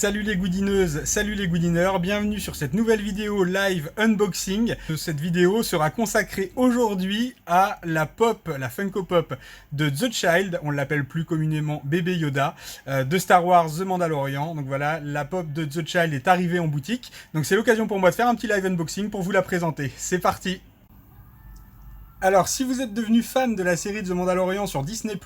Salut les goudineuses, salut les goudineurs, bienvenue sur cette nouvelle vidéo live unboxing. Cette vidéo sera consacrée aujourd'hui à la pop, la Funko Pop de The Child, on l'appelle plus communément Bébé Yoda, de Star Wars The Mandalorian. Donc voilà, la pop de The Child est arrivée en boutique. Donc c'est l'occasion pour moi de faire un petit live unboxing pour vous la présenter. C'est parti! Alors, si vous êtes devenu fan de la série de The Mandalorian sur Disney+,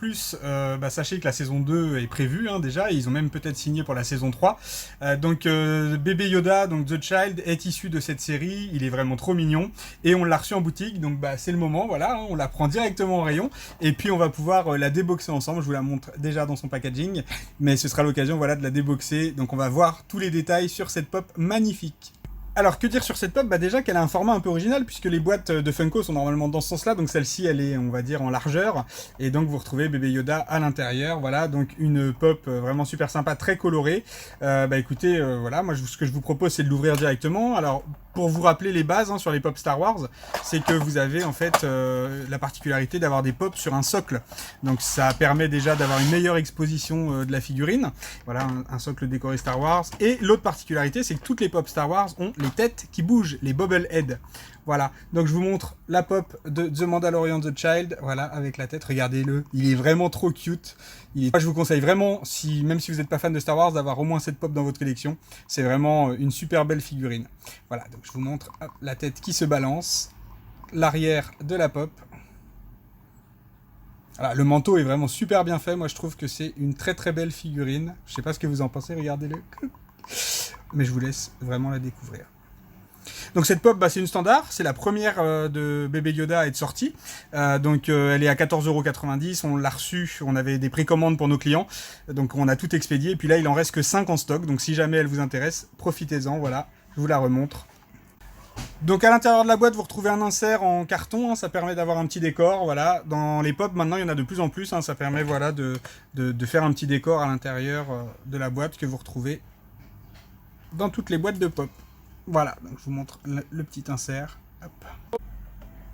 sachez que la saison 2 est prévue déjà, et ils ont même peut-être signé pour la saison 3. Bébé Yoda, donc The Child, est issu de cette série, il est vraiment trop mignon, et on l'a reçu en boutique, donc c'est le moment, voilà, on la prend directement au rayon, et puis on va pouvoir la déboxer ensemble. Je vous la montre déjà dans son packaging, mais ce sera l'occasion voilà, de la déboxer, donc on va voir tous les détails sur cette pop magnifique. Alors, que dire sur cette pop? Déjà qu'elle a un format un peu original, puisque les boîtes de Funko sont normalement dans ce sens-là, donc celle-ci, elle est, on va dire, en largeur, et donc vous retrouvez Bébé Yoda à l'intérieur, voilà, donc une pop vraiment super sympa, très colorée. Écoutez, voilà, moi, ce que je vous propose, c'est de l'ouvrir directement. Alors, pour vous rappeler les bases sur les pop Star Wars, c'est que vous avez, en fait, la particularité d'avoir des pops sur un socle. Donc, ça permet déjà d'avoir une meilleure exposition de la figurine. Voilà, un socle décoré Star Wars. Et l'autre particularité, c'est que toutes les pop Star Wars ont les têtes qui bougent, les bobbleheads. Voilà, donc je vous montre la pop de The Mandalorian The Child, voilà, avec la tête, regardez-le, il est vraiment trop cute. Moi je vous conseille vraiment, même si vous n'êtes pas fan de Star Wars, d'avoir au moins cette pop dans votre collection. C'est vraiment une super belle figurine. Voilà, donc je vous montre la tête qui se balance, l'arrière de la pop. Voilà, le manteau est vraiment super bien fait, moi je trouve que c'est une très très belle figurine. Je sais pas ce que vous en pensez, regardez-le. Mais je vous laisse vraiment la découvrir. Donc cette pop, c'est une standard, c'est la première de Bébé Yoda à être sortie. Elle est à 14,90 €, on l'a reçue, on avait des précommandes pour nos clients, donc on a tout expédié, et puis là il en reste que 5 en stock, donc si jamais elle vous intéresse, profitez-en, voilà, je vous la remontre. Donc à l'intérieur de la boîte, vous retrouvez un insert en carton, ça permet d'avoir un petit décor, voilà. Dans les pop, maintenant, il y en a de plus en plus, ça permet voilà, de faire un petit décor à l'intérieur de la boîte que vous retrouvez dans toutes les boîtes de pop. Voilà, donc je vous montre le petit insert. Hop.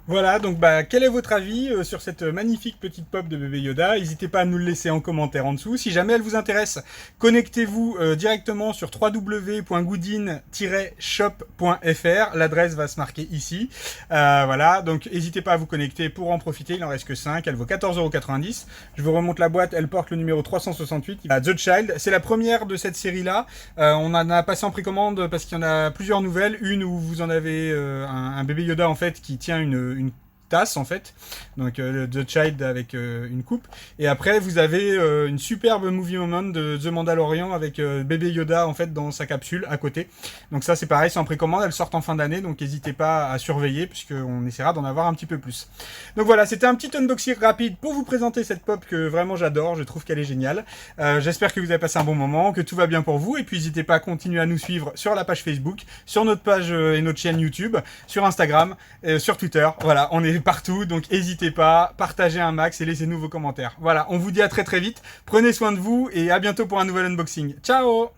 Voilà, donc quel est votre avis sur cette magnifique petite pop de Bébé Yoda? N'hésitez pas à nous le laisser en commentaire en dessous. Si jamais elle vous intéresse, connectez-vous directement sur www.goodin-shop.fr. L'adresse va se marquer ici. Voilà, donc n'hésitez pas à vous connecter pour en profiter. Il en reste que 5, elle vaut 14,90 €. Je vous remonte la boîte, elle porte le numéro 368. The Child, c'est la première de cette série-là. On en a passé en précommande parce qu'il y en a plusieurs nouvelles. Une où vous en avez un Bébé Yoda en fait qui tient une tasse en fait, donc The Child avec une coupe, et après vous avez une superbe movie moment de The Mandalorian avec Bébé Yoda en fait dans sa capsule à côté. Donc ça c'est pareil, c'est en précommande, elles sortent en fin d'année, donc n'hésitez pas à surveiller puisqu'on essaiera d'en avoir un petit peu plus. Donc voilà, c'était un petit unboxing rapide pour vous présenter cette pop que vraiment j'adore, je trouve qu'elle est géniale. J'espère que vous avez passé un bon moment, que tout va bien pour vous, et puis n'hésitez pas à continuer à nous suivre sur la page Facebook, sur notre page et notre chaîne YouTube, sur Instagram, sur Twitter, voilà, on est partout, donc n'hésitez pas, partagez un max et laissez-nous vos commentaires. Voilà, on vous dit à très très vite, prenez soin de vous et à bientôt pour un nouvel unboxing. Ciao!